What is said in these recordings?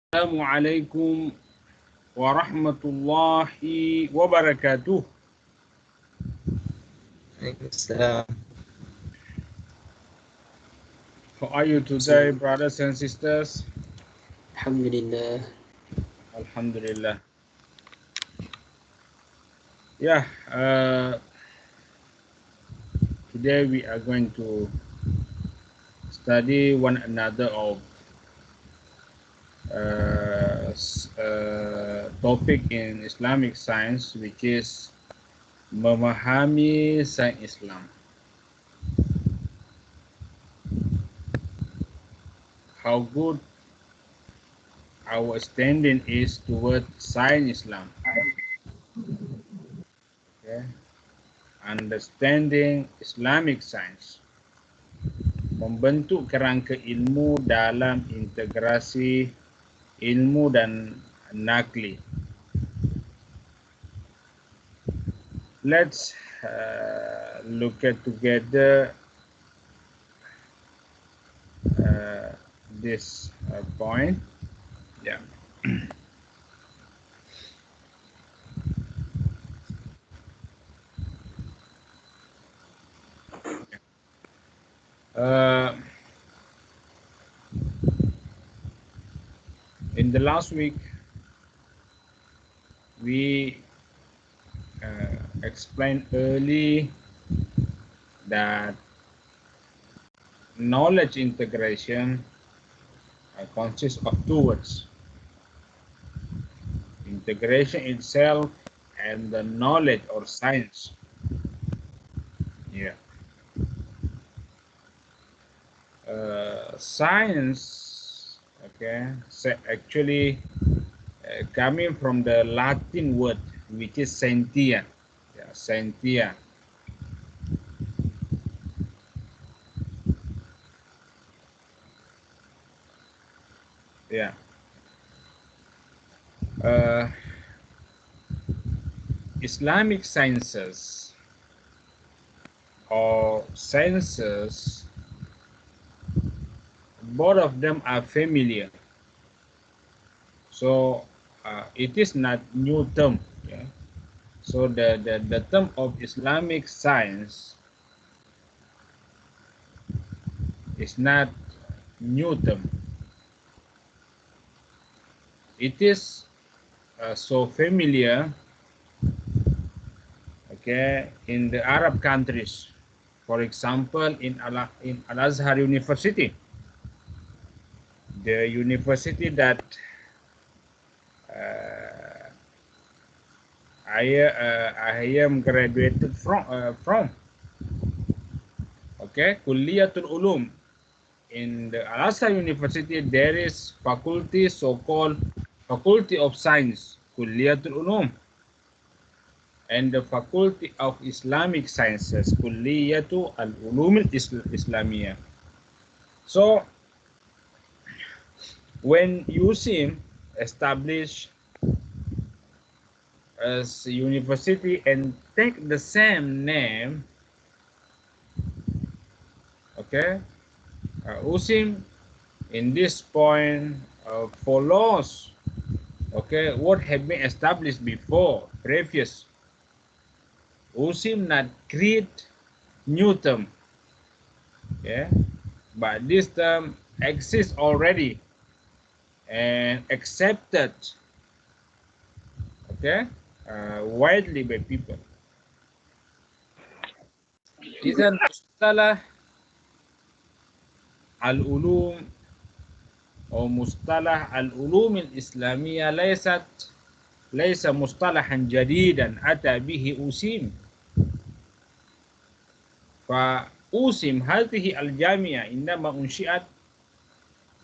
Assalamualaikum warahmatullahi wabarakatuh. Waalaikumsalam. How are you today, brothers and sisters? Alhamdulillah. Alhamdulillah. Yeah, today we are going to study one another of topic in Islamic science, which is memahami sains Islam. How good our standing is toward science Islam. Okay. Understanding Islamic science. Membentuk kerangka ilmu dalam integrasi ilmu dan nakli. Let's look at together this point. Yeah. In the last week, we explained early that knowledge integration consists of two words: integration itself and the knowledge or science. Yeah. Science, okay, so actually coming from the Latin word which is scientia. Yeah, scientia. Yeah. Islamic sciences or sciences, both of them are familiar. So it is not new term. Yeah? So the term of Islamic science is not new term. It is so familiar, okay, in the Arab countries. For example, in Al-Azhar University, the university that I am graduated from. Okay, Kulliyatul Ulum. In the Al-Azhar University, there is faculty, so-called Faculty of Science, Kulliyatul Ulum, and the Faculty of Islamic Sciences, Kulliyatu Al-Ulum Al-Islamiyah. So, when USIM established as a university and take the same name, okay, USIM in this point follows, okay, what had been established before, previous. USIM not create new term, yeah, but this term exists already and accepted, okay, widely by people. إذا مصطلح العلوم أو مصطلح العلوم الإسلامية ليس مصطلحا جديدا أتى به أوسيم. فأوسيم هذه الجامعة إنما أنشئت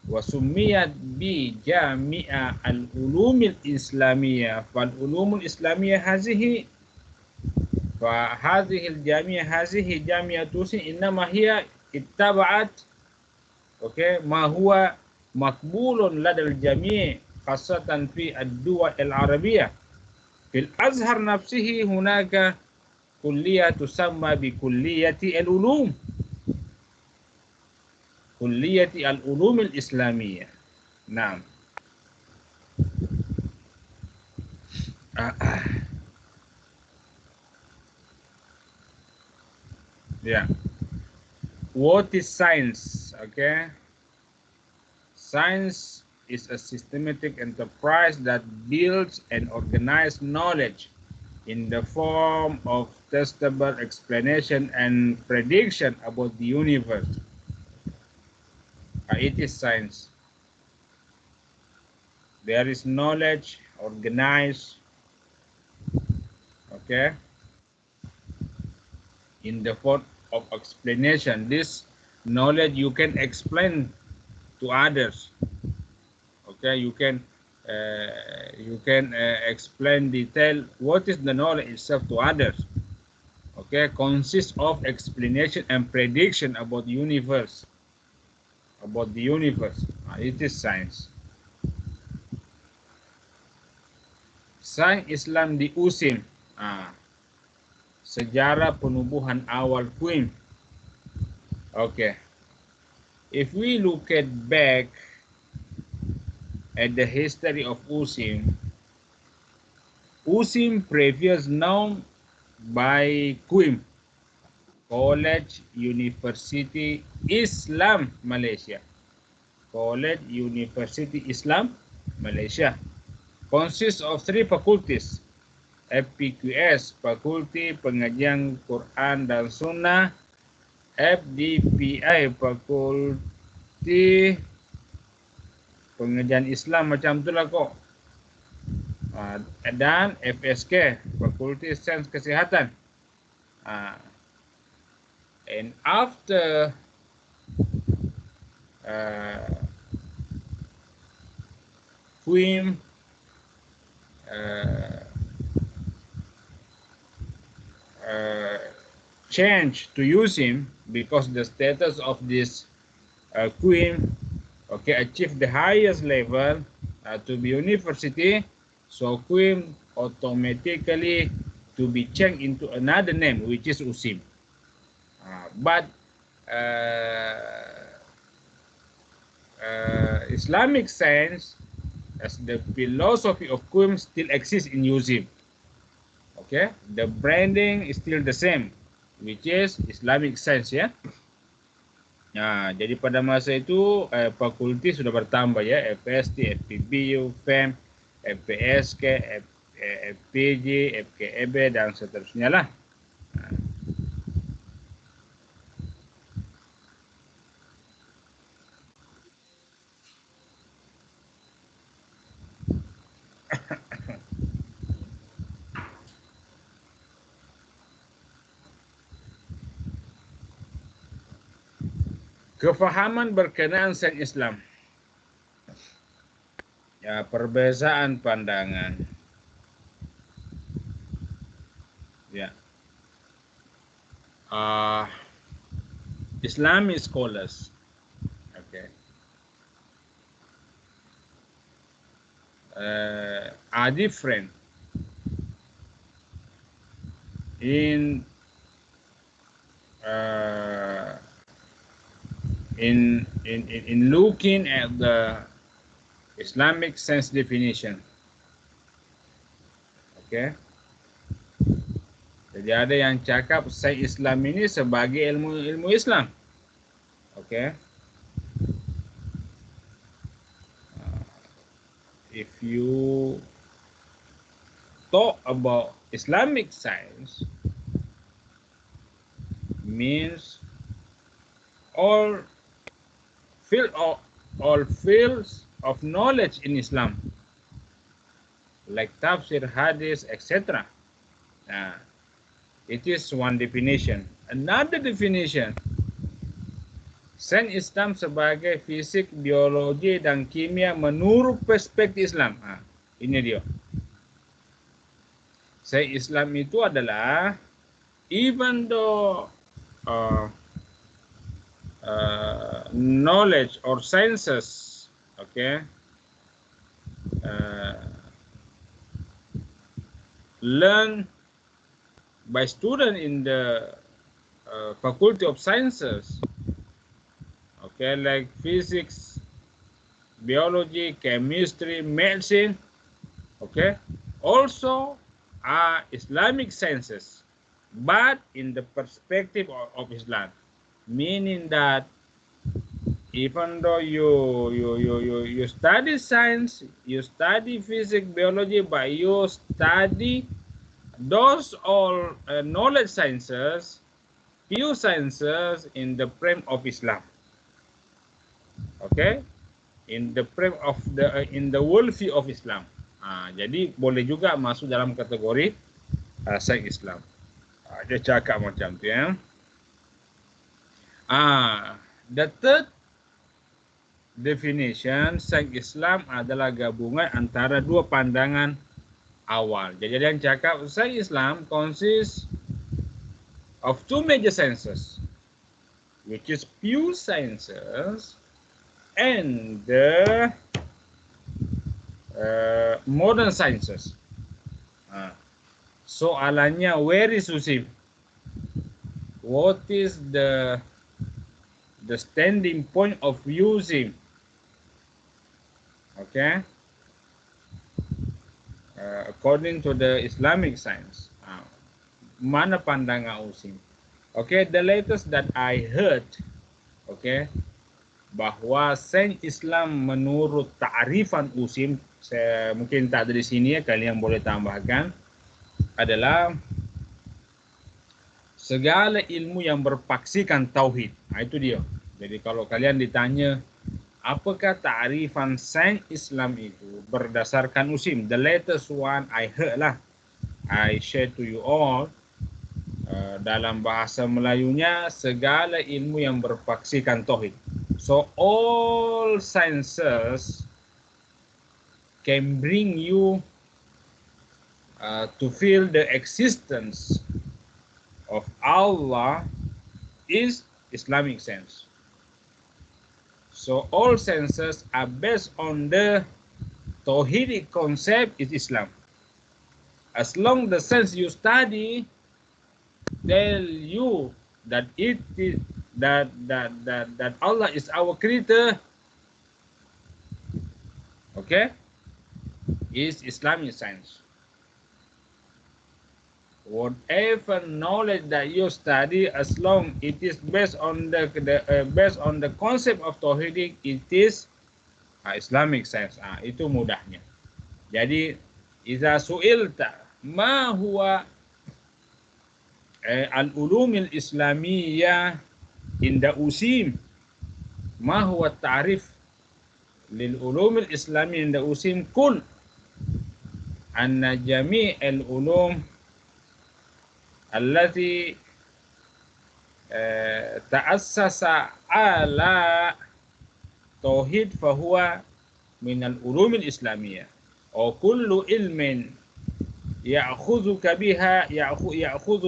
وسميت بجامعة العلوم الإسلامية. فالعلوم الإسلامية فهذه الجامعة هذه جامعة أوسيم إنما هي اتبعت ما هو مقبول لدى الجميع خاصة في الدول العربية. في الأزهر نفسه هناك كلية تسمى بكلية العلوم، كلية العلوم الإسلامية. نعم. Yeah. What is science? Okay. Science is a systematic enterprise that builds and organizes knowledge in the form of testable explanation and prediction about the universe. It is science. There is knowledge organized, okay, in the form of explanation. This knowledge you can explain to others. Okay, you can explain detail what is the knowledge itself to others. Okay, consists of explanation and prediction about the universe. It is science. Sains Islam di USIM. Sejarah penubuhan awal Queen. Okay, if we look at back at the history of USIM previous known by QUIM, College University Islam Malaysia. College University Islam Malaysia consists of 3 faculties. FPQS, Fakulti Pengajian Quran dan Sunnah. FDPI, Fakulti Pengajian Islam, macam itulah kok. Dan FSK, Fakulti Sains Kesihatan. And after QUIM change to USIM, because the status of this QUIM, okay, achieve the highest level to be university, so QUIM automatically to be changed into another name, which is USIM. But Islamic science as the philosophy of QUIM still exists in USIM. Okay, the branding is still the same, which is Islamic science, ya. Jadi pada masa itu fakulti sudah bertambah, ya, FST, FPBU, FEM, FPSK, FPJ, FKEB dan seterusnya lah. Kefahaman berkenaan sains Islam. Ya, perbezaan pandangan. Ya. Islamic scholars, okay, are different in looking at the Islamic science definition. Okay. Jadi ada yang cakap sains Islam ini sebagai ilmu Islam. Okay. If you talk about Islamic science, means all fields of knowledge in Islam, like tafsir, hadith, etc. It is one definition. Another definition, sains Islam sebagai fisik, biologi, dan kimia menurut perspektif Islam. Ini dia. Sains Islam itu adalah, even though knowledge or sciences, okay, learn by student in the Faculty of Sciences, okay, like physics, biology, chemistry, medicine, okay, also are Islamic sciences, but in the perspective of Islam, meaning that even though you study science, you study physics, biology, but you study those all knowledge sciences, pure sciences in the frame of Islam. Okay, in the frame of the in the worldview of Islam. Jadi boleh juga masuk dalam kategori sains Islam. Dia cakap macam tu ya. The third definition, sains Islam adalah gabungan antara dua pandangan awal. Jadi dia cakap sains Islam consists of two major sciences, which is pure sciences and the modern sciences. Soalannya, where is Usim? What is the standing point of using? Okay, according to the Islamic science, mana pandangan Usim? Okay, the latest that I heard, okay, bahwa sains Islam menurut ta'rifan Usim, saya mungkin tak ada di sini ya, kalian boleh tambahkan, adalah segala ilmu yang berpaksikan tauhid. Itu dia. Jadi kalau kalian ditanya apakah ta'rifan sains Islam itu berdasarkan Usim, the latest one I heard lah, I share to you all. Dalam bahasa Melayunya, segala ilmu yang berpaksikan tauhid. So all sciences can bring you to feel the existence of Allah is Islamic sense. So all senses are based on the Tauhidic concept is Islam. As long the sense you study tell you that it is that Allah is our creator, okay, is Islamic science. Whatever knowledge that you study, as long it is based on the concept of Tauhid, it is Islamic science. Itu mudahnya. Jadi, iza su'ilta ma huwa al-ulum al-islamiyah inda Usim, ma huwa ta'rif lil-ulum al-islamiyah inda Usim, kul anna jami' al-ulum التي تأسس على توحيد فهو من العلوم الإسلامية وكل علم يأخذ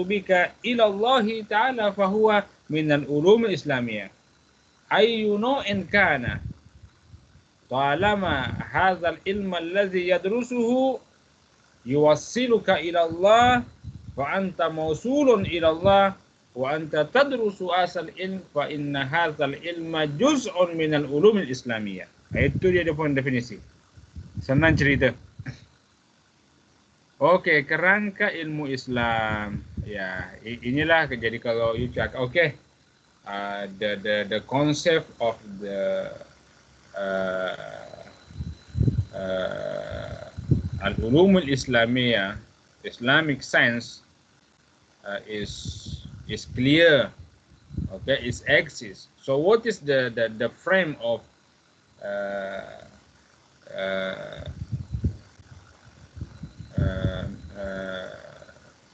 بك إلى الله تعالى فهو من العلوم الإسلامية أي نوع كان طالما هذا العلم الذي يدرسه يوصلك إلى الله وأنت موصول إلى الله وأنت تدرس أصل العلم فإن هذا العلم جزء من العلوم الإسلامية. Itu dia poin definisi. Senang cerita. Okey, kerangka ilmu Islam. Ya, inilah jadi kalau you cakap okey, the concept of the al-ulum al-islamiyah, Islamic science is clear. Okay, it exists. So what is the frame of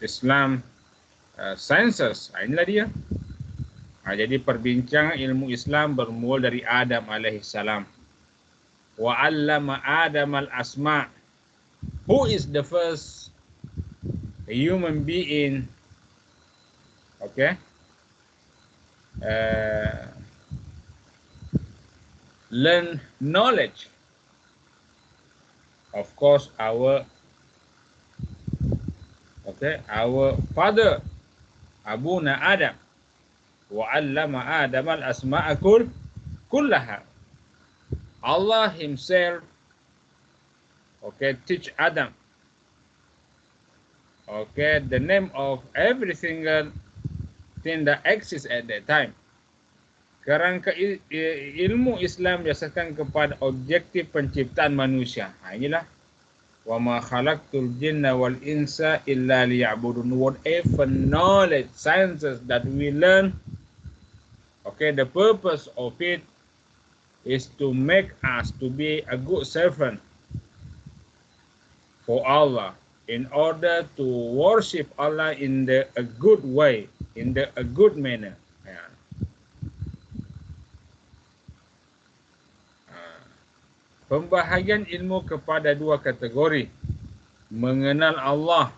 Islam sciences? Inilah dia. Jadi perbincangan ilmu Islam bermula dari Adam alaihissalam. Wa 'allama Adam al-asma'. Who is the first human being? Okay, learn knowledge. Of course, our father Abuna Adam. Wa 'allama Adam al-asma'a kullaha. Allah himself, okay, teach Adam okay, the name of every single thing that exists at that time. Kerangka ilmu Islam berdasarkan kepada objektif penciptaan manusia. Inilah wa ma khalaqtul jinna wal insa illa liya'budun. Whatever knowledge, sciences that we learn, okay, the purpose of it is to make us to be a good servant for Allah, in order to worship Allah in a good way, in a good manner. Ya. Pembahagian ilmu kepada dua kategori. Mengenal Allah,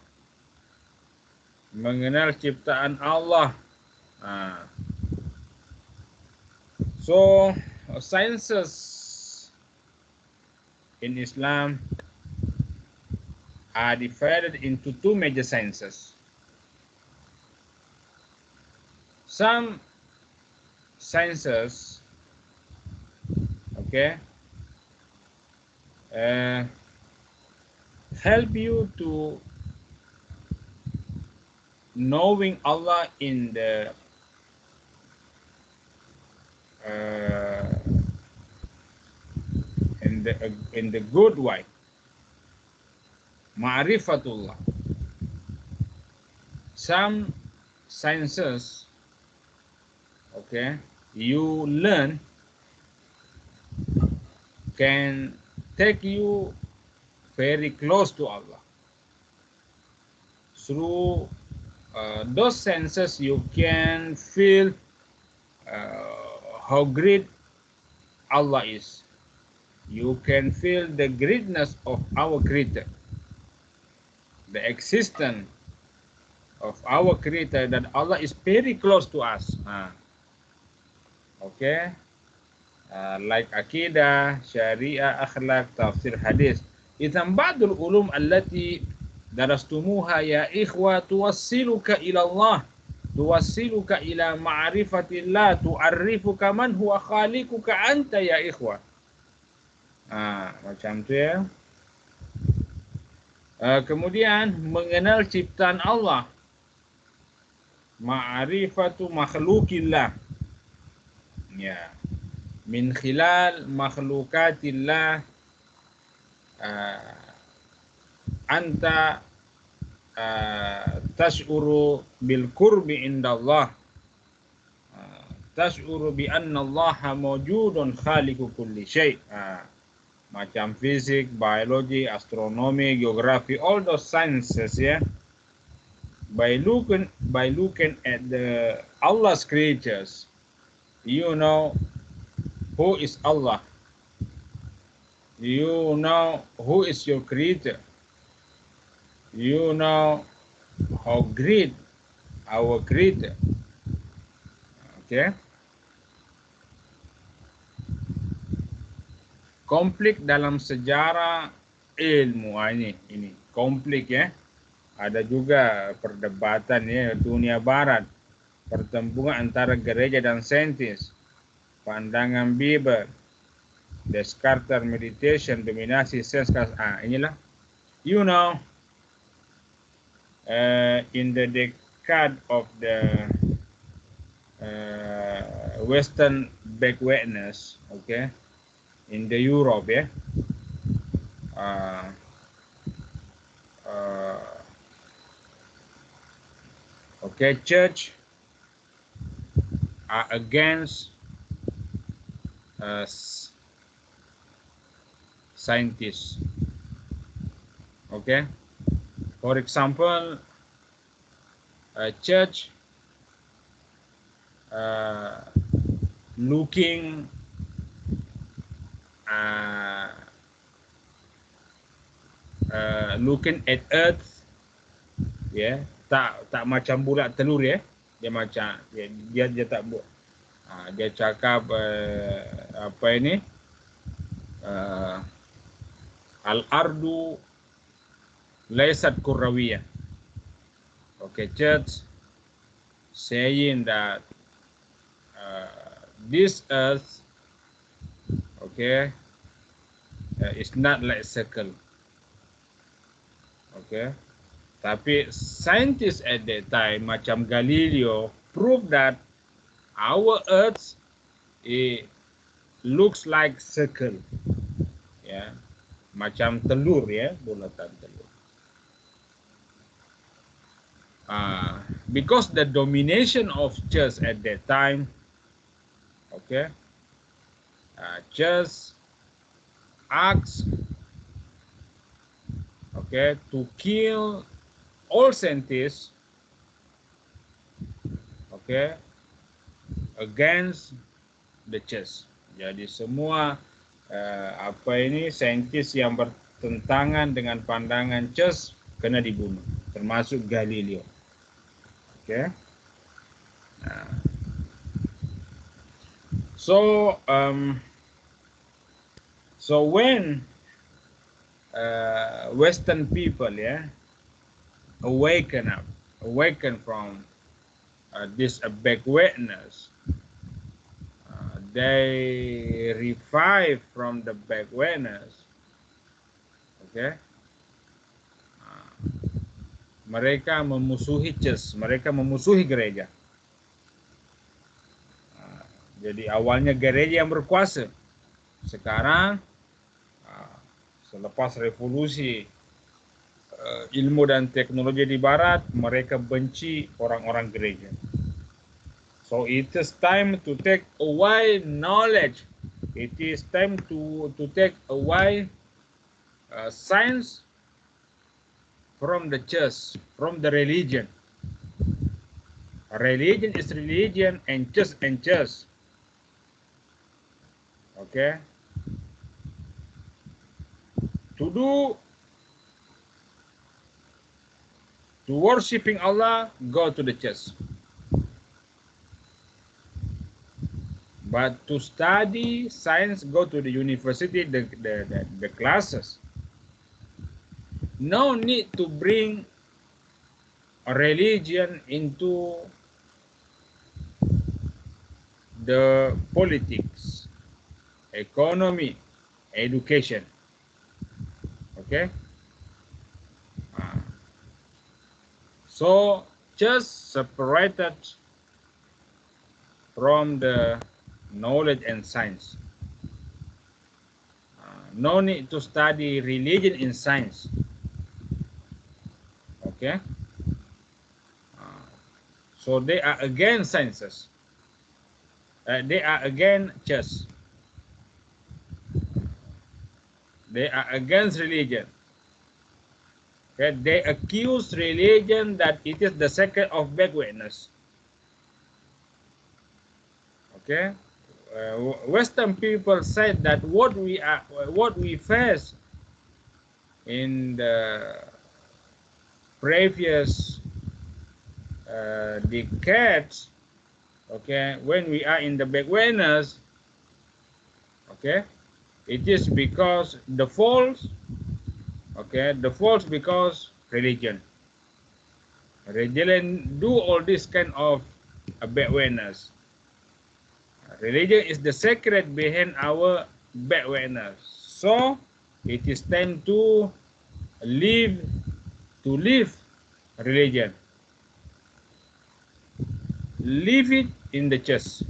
mengenal ciptaan Allah. So, sciences in Islam are divided into two major sciences. Some sciences, okay, help you to knowing Allah in the good way. Ma'rifatullah. Some sciences, okay, you learn can take you very close to Allah. Through those senses, you can feel how great Allah is. You can feel the greatness of our Creator, the existence of our Creator, that Allah is very close to us. Okay, like Aqidah, Syariah, Akhlaq, Tafsir, Hadis. Idzan ba'dul ulum allati darastumuha ya ikhwa tuwassiluka ila Allah, tuwassiluka ila ma'rifatillah, tu'arrifuka man huwa khaliquka anta ya ikhwa. Macam tu ya. Kemudian mengenal ciptaan Allah, ma'rifatu makhlukillah, ya, min khilal makhlukatillah, anta tash'uru bil qurbi indallah, tash'uru bi anna Allah mawjudun khaliqu kulli syai'. Macam fisik, biologi, astronomi, geografi, all those sciences, yeah. By looking at the Allah's creatures, you know who is Allah. You know who is your Creator. You know how great our Creator. Okay. Konflik dalam sejarah ilmu ini konflik ya. Ada juga perdebatan ya dunia barat, pertempuran antara gereja dan saintis, pandangan Bible, Descartes meditation, dominasi sains. Inilah, you know, in the decade of the Western backwardness, okay, in the Europe, yeah, okay, church are against scientists. Okay, for example, a church looking at Earth, ya, tak macam bulat telur ya, dia macam dia tak buat. Dia cakap apa ini? Al-ardu laysat kurrawiyah. Okay, church saying that this earth, okay, is not like circle. Okay, Tapi scientists at that time macam Galileo prove that our Earth looks like circle, ya, macam telur ya, bulatan telur. Because the domination of chess at that time, okay, chess asked, okay, to kill all scientists, okay, against the chess. Jadi semua apa ini saintis yang bertentangan dengan pandangan chess kena dibunuh, termasuk Galileo. Okay. So when Western people, yeah, awaken from this backwardness, they revive from the backwardness. Okay. Mereka memusuhi church, mereka memusuhi gereja. Jadi awalnya gereja yang berkuasa. Sekarang selepas revolusi ilmu dan teknologi di barat, mereka benci orang-orang gereja. So it is time to take away knowledge. It is time to take away science from the church, from the religion. Religion is religion and church and church. Okay. To worshiping Allah, go to the church. But to study science, go to the university, the classes. No need to bring a religion into the politics, economy, education. Okay. So just separated from the knowledge and science. No need to study religion in science. Okay. So they are against sciences. They are against church. They are against religion. Okay. They accuse religion that it is the secret of backwardness. Okay. Western people said that what we face in the previous decades, okay, when we are in the backwardness, okay, it is because the fault, okay, the fault because religion do all this kind of backwardness. Religion is the secret behind our backwardness. So it is time to live religion. Leave it in the church.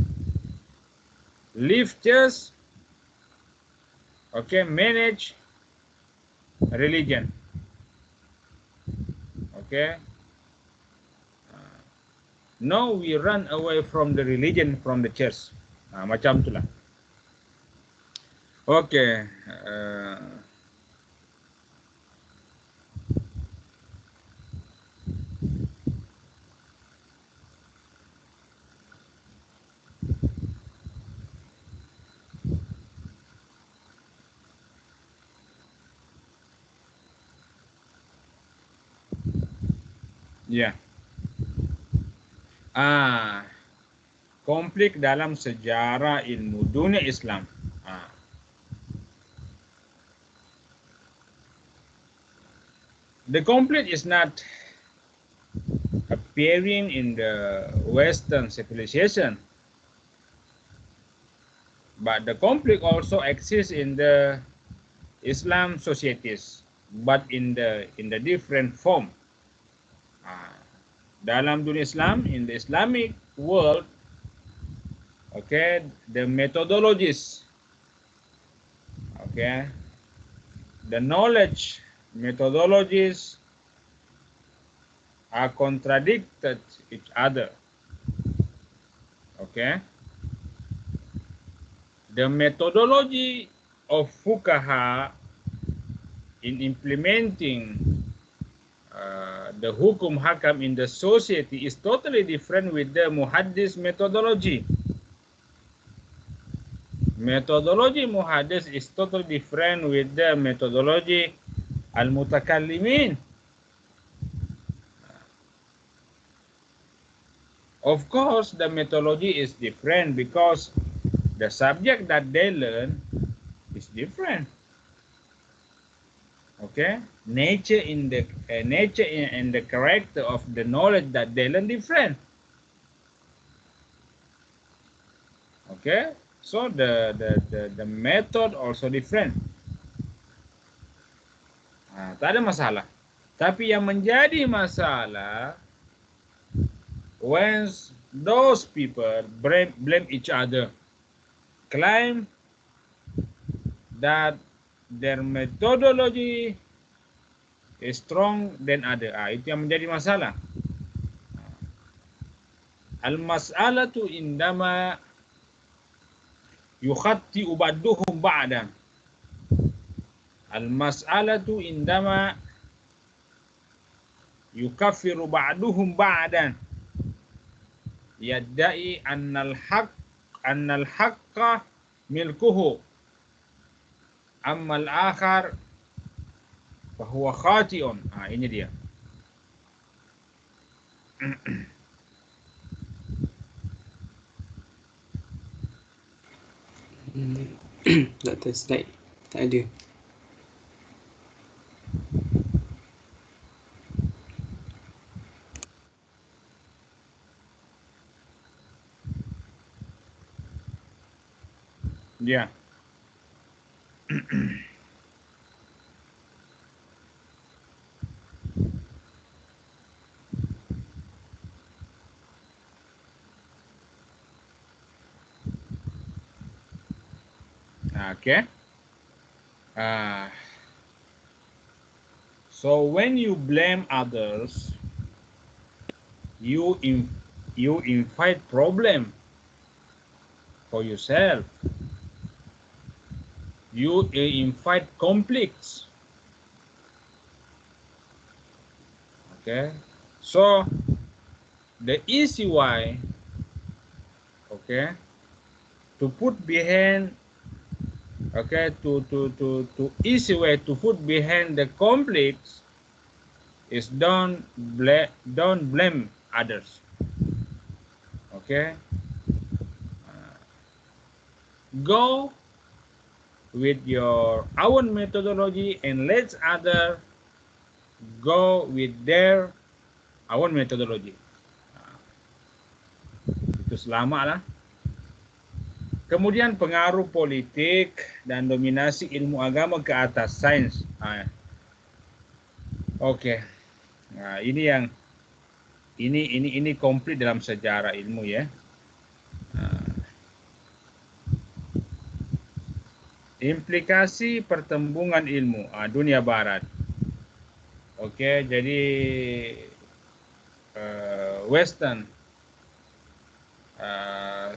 Leave church. Okay, manage religion. Okay. Now we run away from the religion, from the church. Macam itulah. Okay. Ya. Konflik dalam sejarah ilmu dunia Islam. The conflict is not appearing in the Western civilization, but the conflict also exists in the Islam societies, but in the different form. Dalam dunia Islam, in the Islamic world, okay, the methodologies, okay, the knowledge methodologies are contradicted each other. Okay, the methodology of fuqaha in implementing the hukum hakam in the society is totally different with the muhaddis methodology. Methodology muhaddis is totally different with the methodology al-mutakallimin. Of course, the methodology is different because the subject that they learn is different. Okay, nature in the and the character of the knowledge that they learn different. Okay, so the method also different. Tak ada masalah. Tapi yang menjadi masalah when those people blame each other, claim that their methodology is strong than other. Itu yang menjadi masalah. Al-mas'alatu indama yukhatti ba'duhum ba'dan. Al-mas'alatu indama yukaffiru ba'duhum ba'dan. Yadda'i annal haqqa milkuhu. Amma al-akhar fahuwa khati'un. Ini dia. Dr. slide tak ada. Ya. Okay. So when you blame others, you invite problem for yourself. You invite conflicts. Okay. So the easy way, okay, to put behind, okay, to easy way to put behind the conflicts is don't blame others. Okay. Go with your own methodology and let others go with their own methodology. Itu selama lah. Kemudian pengaruh politik dan dominasi ilmu agama ke atas sains. Oke. Nah, ini yang ini komplit dalam sejarah ilmu ya. Implikasi pertembungan ilmu dunia barat. Oke, jadi Western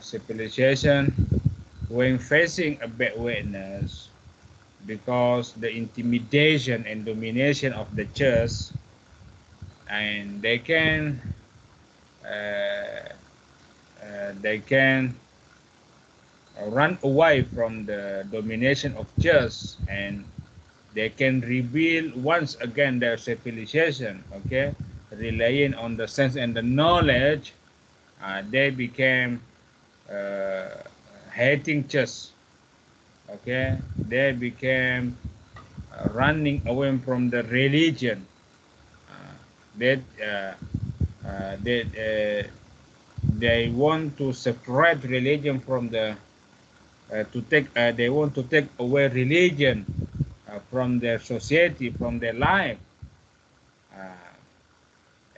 civilization when facing a bad witness because the intimidation and domination of the church, and they can run away from the domination of church, and they can rebuild once again their civilization. Okay, relying on the sense and the knowledge, they became hating church. Okay, they became running away from the religion. They want to separate religion from the they want to take away religion from their society, from their life,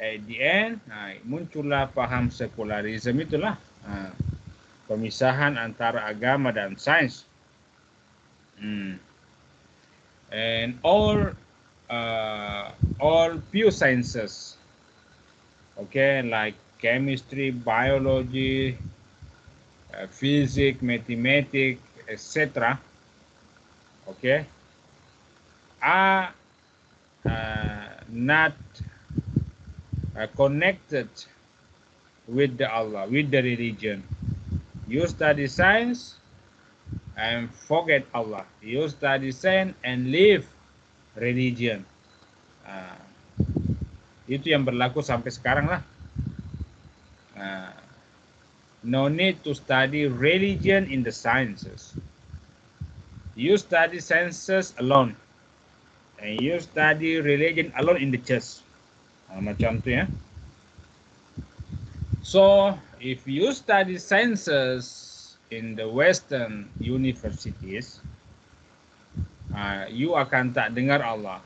at the end muncullah paham sekularisme itulah, pemisahan antara agama dan sains. And all pure sciences, okay, like chemistry, biology, physics, mathematics, etc., okay, are not connected with the Allah, with the religion. You study science and forget Allah. You study science and leave religion. Itu yang berlaku sampai sekarang lah. No need to study religion in the sciences. You study sciences alone, and you study religion alone in the church. Macam tu ya. So, if you study sciences in the Western universities, you akan tak dengar Allah.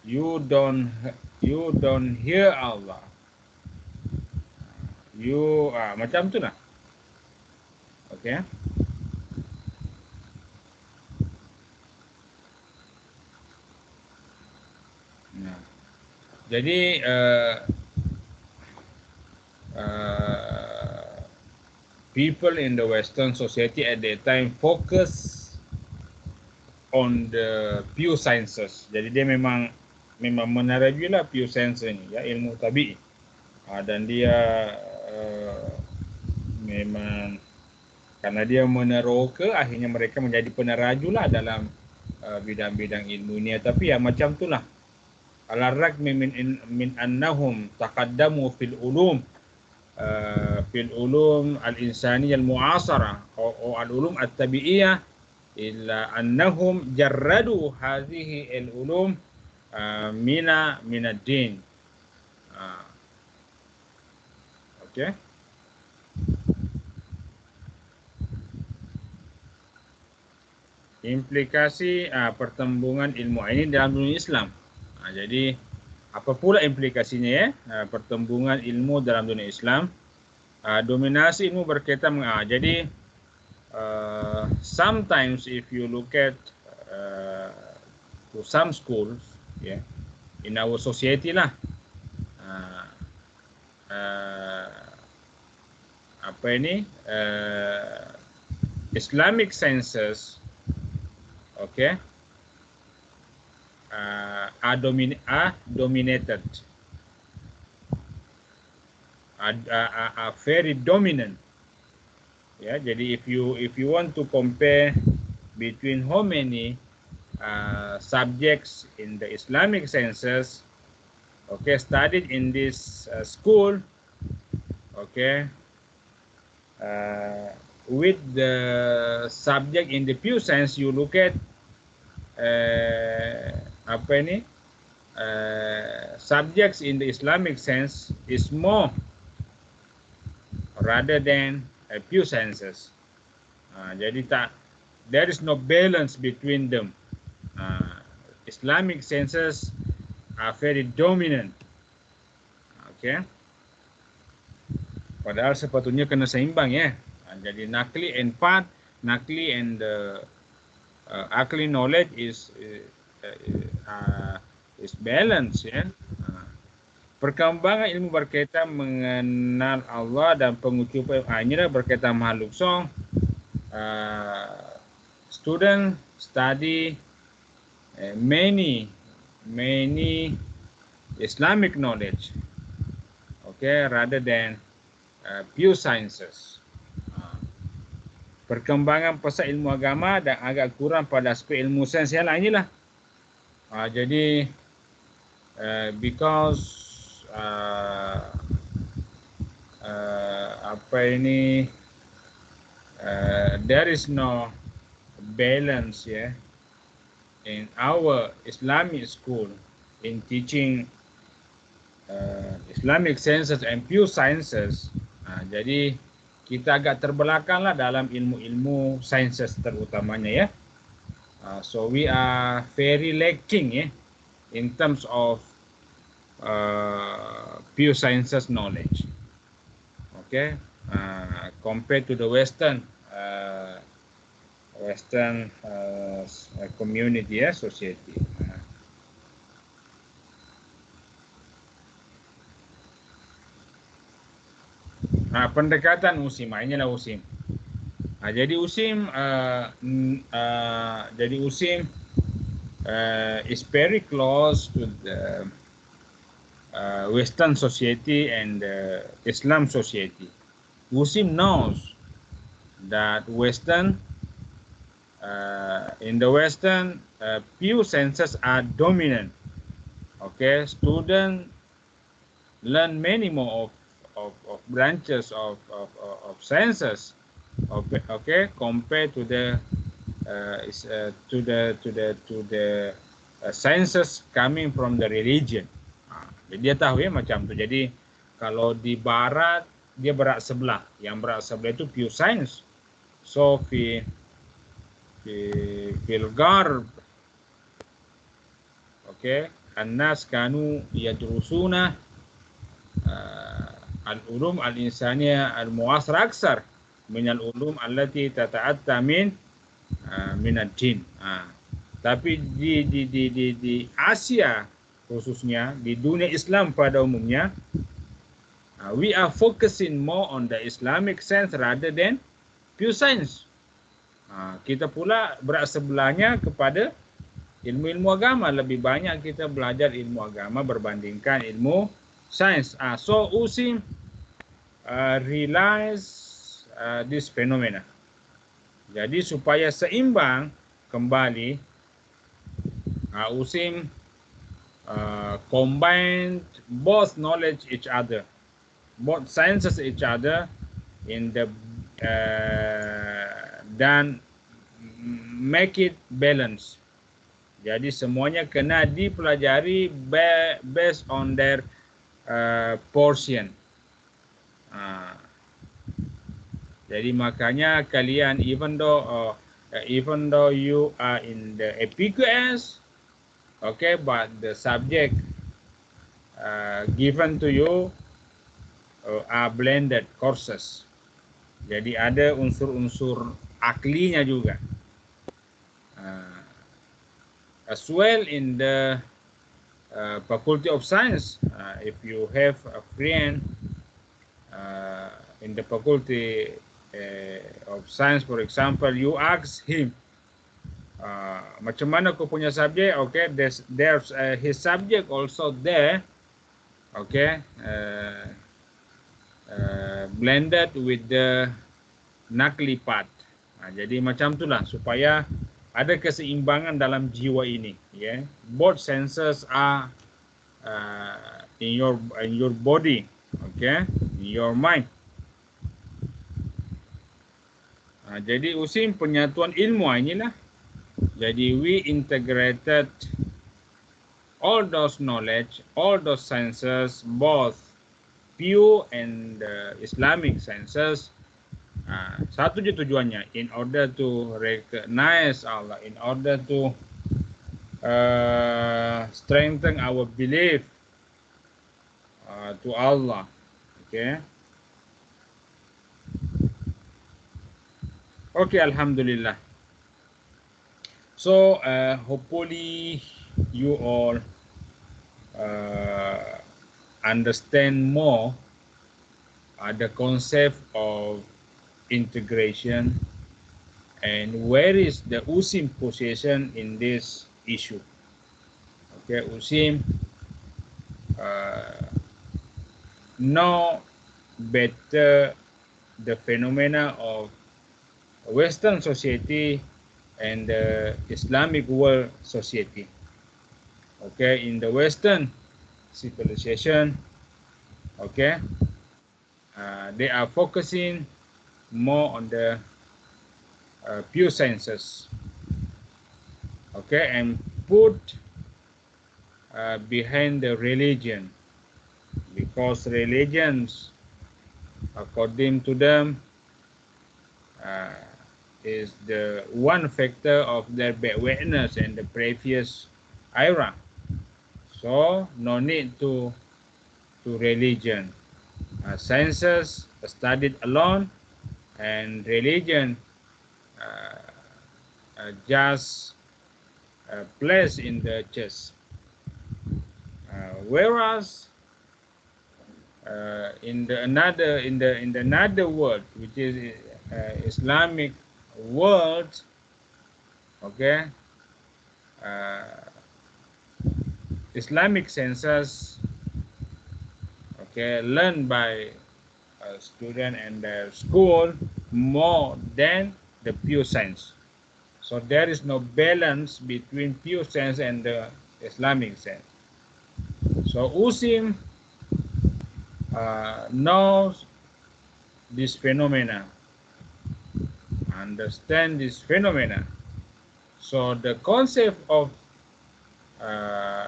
You don't hear Allah. You macam tu lah. Okay. Nah, jadi people in the Western society at that time focus on the pure sciences. Jadi dia memang menerajulah pure science ni, ya, ilmu tabi'i. Dan dia memang karena dia meneroka, akhirnya mereka menjadi penerajulah dalam bidang-bidang ilmu ini. Tapi ya macam itulah. Al-raqmi min annahum taqaddamu fil ulum al-insaniyah al-mu'asara atau al-ulum at-tabi'iyah, illa annahum jarradu hadhihi al-ulum min ad-din. Okay. Implikasi pertembungan ilmu ini dalam dunia Islam. Jadi apa pula implikasinya ya? Pertembungan ilmu dalam dunia Islam. Dominasi ilmu berkaitan jadi sometimes if you look at to some schools, yeah, in our society lah, apa ini Islamic sciences, okay, are dominated, are very dominant. Ya, jadi if you want to compare between how many subjects in the Islamic sciences, okay, studied in this school, okay, with the subject in the pure science, you look at apa ini subjects in the Islamic sense is more rather than pure sciences. Jadi there is no balance between them. Islamic sciences are very dominant. Okay. Padahal sepatutnya kena seimbang ya. Jadi nakli and akli knowledge is balance ya. Perkembangan ilmu berkaitan mengenal Allah dan pengucupan inilah berkaitan makhluk. So, student study many Islamic knowledge, okay, rather than pure sciences. Perkembangan pasal ilmu agama dan agak kurang pada aspek ilmu sains yang lain inilah. Jadi because apa ini there is no balance ya, in our Islamic school in teaching Islamic sciences and pure sciences. Jadi kita agak terbelakanglah dalam ilmu-ilmu sciences terutamanya ya. So we are very lacking ya, in terms of pure sciences knowledge. Okay, compared to the Western community, society. Pendekatan USIM, inilah USIM. Jadi USIM, is very close to the Western society and Islam society. USIM knows that in the Western, pure sciences are dominant. Okay, students learn many more of branches of sciences. Okay, compared to the sciences coming from the religion. Jadi dia tahu ya macam tu. Jadi kalau di barat dia berat sebelah. Yang berat sebelah itu pure science. So fil garb, okay, الناس كانوا يدرسون العلوم الإنسانية المعاصرة أكثر من العلوم التي تتأتى من الدين. Tapi di Asia khususnya, di dunia Islam pada umumnya, we are focusing more on the Islamic sense rather than pure science. Kita pula berat sebelahnya kepada ilmu-ilmu agama. Lebih banyak kita belajar ilmu agama berbandingkan ilmu sains. So USIM realize this phenomena. Jadi supaya seimbang kembali, USIM combined both knowledge each other, both sciences each other in the dan make it balance. Jadi semuanya kena dipelajari based on their portion. Jadi makanya kalian even though you are in the APQS, okay, but the subject given to you are blended courses. Jadi ada unsur-unsur aklinya juga. As well in the Faculty of Science, if you have a friend in the Faculty of Science, for example, you ask him, macam mana aku punya subjek? Okay, there's his subject also there, okay, blended with the nakli part. Jadi macam itulah supaya ada keseimbangan dalam jiwa ini. Yeah, both senses are in your body, okay, in your mind. Jadi USIM penyatuan ilmu inilah. Jadi we integrated all those knowledge, all those sciences, both pure and Islamic sciences. Satu je tujuannya, in order to recognize Allah, in order to strengthen our belief to Allah. Okay. Okay, Alhamdulillah. So hopefully you all understand more the concept of integration and where is the USIM position in this issue. Okay, USIM know better the phenomena of Western society and the Islamic world society. Okay, in the Western civilization, okay, they are focusing more on the pure sciences, okay, and put behind the religion, because religions, according to them, is the one factor of their backwardness in the previous era. So no need to religion. Sciences studied alone, and religion uh, just placed in the church. Whereas in the another world, which is Islamic world, okay, uh, Islamic senses, okay, learned by a student and their school more than the pure science. So there is no balance between pure science and the Islamic sense. So Usim knows this phenomena, understand this phenomena. So the concept of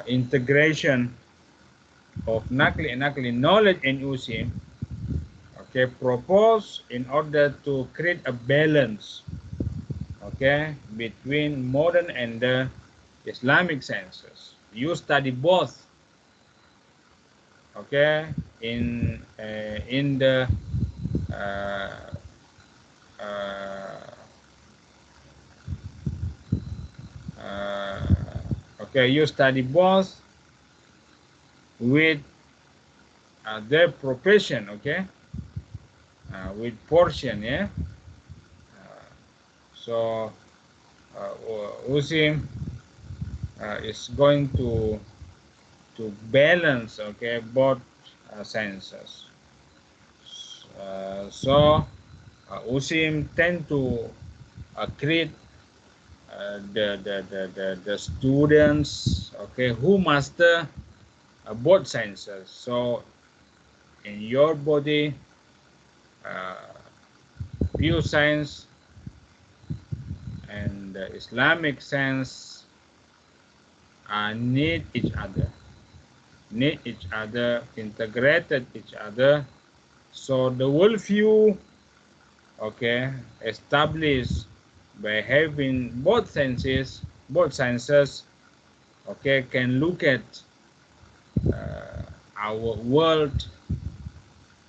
integration of Nakli and Nakli knowledge in Usim, okay, proposed in order to create a balance, okay, between modern and the Islamic sciences. You study both, okay, in the uh, uh, uh, okay, you study both with their profession, okay, with portion, yeah. Uh, so Usim is going to balance, okay, both sciences. So Usim tend to create the students, okay, who master both sciences. So in your body, uh, pure science and Islamic science need each other, integrated each other. So the worldview, okay, established by having both sciences, okay, can look at uh, our world,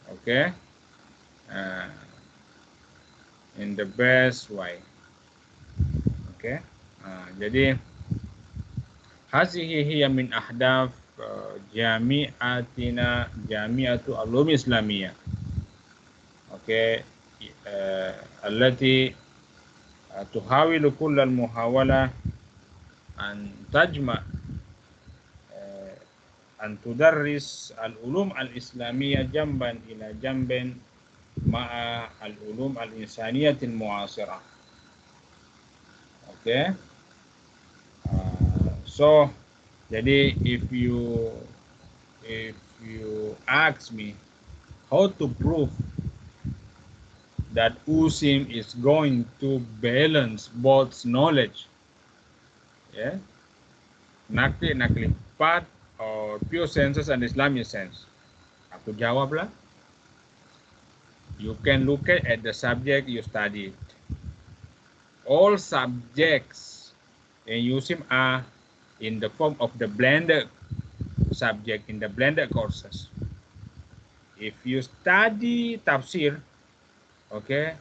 okay, uh, in the best way, okay. Jadi hazihi hiya min ahdaf jami'atu alum islamiyah, okay, التي تحاول كل المحاولة أن تجمع أن تدرس العلوم الإسلامية جنبا إلى جنب مع العلوم الإنسانية المعاصرة. Okay, so jadi if you ask me how to prove that USIM is going to balance both knowledge, yeah, nakli part or pure senses and Islamic sense, aku jawab lah, you can look at the subject you studied. All subjects in USIM are in the form of the blended subject in the blended courses. If you study tafsir, okay,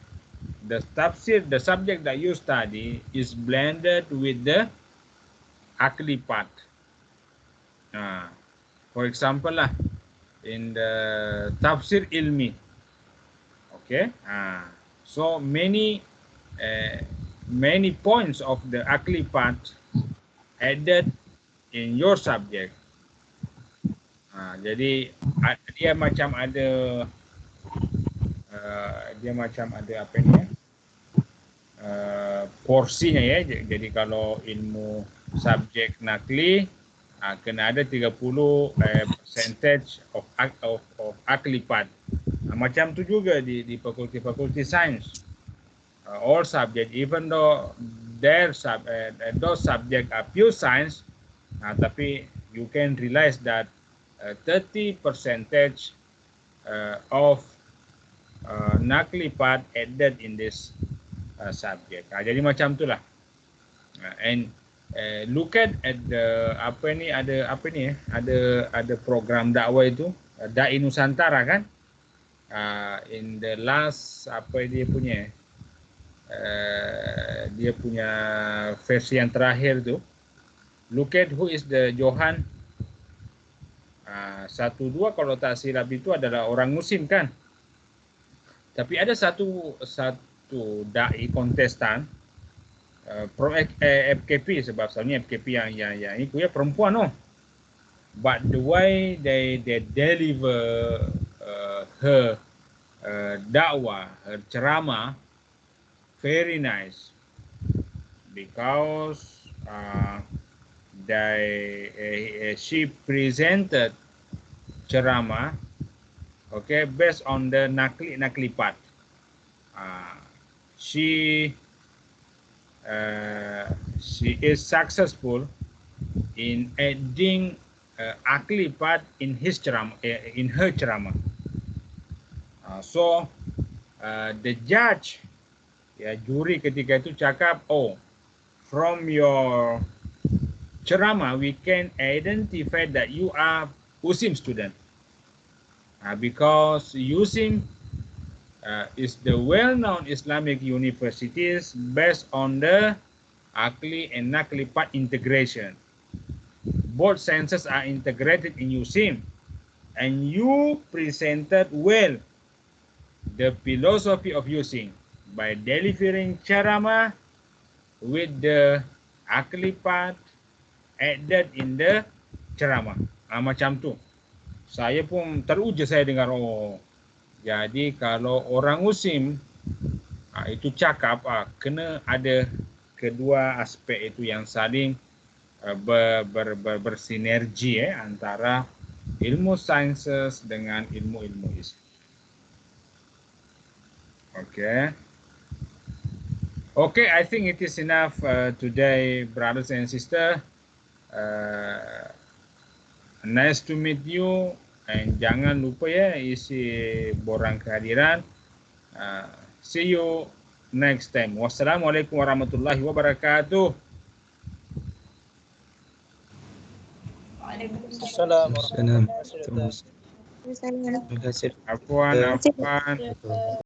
the tafsir, the subject that you study is blended with the akli part. For example lah, in the tafsir ilmi, okay, so many points of the akli part added in your subject. Jadi dia macam ada apa ni ya, porsinya ya. Jadi kalau ilmu subjek nakli kena ada 30 percentage of akli part. Macam tu juga di fakulti sains. All subject, even though those subject are pure science, tapi you can realize that 30 percentage of nakli part added in this subject. Jadi macam itulah. And Look at the ada program dakwah itu, Dai Nusantara kan. In the last dia punya versi yang terakhir tu, look at who is the Johan. Satu dua kalau tak silap itu adalah orang Muslim kan. Tapi ada satu dai kontestan pro FKP, sebab sebenarnya FKP yang itu ya perempuan noh. But the way they deliver her dakwah, her ceramah, very nice, because she presented ceramah, okay, based on the nakli part. She is successful in adding akli part in her ceramah. So the judge, juri ketika itu cakap, from your ceramah we can identify that you are USIM student, because USIM is the well-known Islamic universities based on the akli and nakli part integration. Both sciences are integrated in USIM, and you presented well the philosophy of USIM by delivering ceramah with the akli part added in the ceramah. Macam tu. Saya pun teruja saya dengar, jadi kalau orang Muslim itu cakap, kena ada kedua aspek itu yang saling bersinergi antara ilmu sains dengan ilmu-ilmu Islam. Okay, I think it is enough today, brothers and sisters. Nice to meet you, and jangan lupa isi borang kehadiran. See you next time. Wassalamualaikum warahmatullahi wabarakatuh. Waalaikumsalam warahmatullahi wabarakatuh. Terima kasih. Afwan.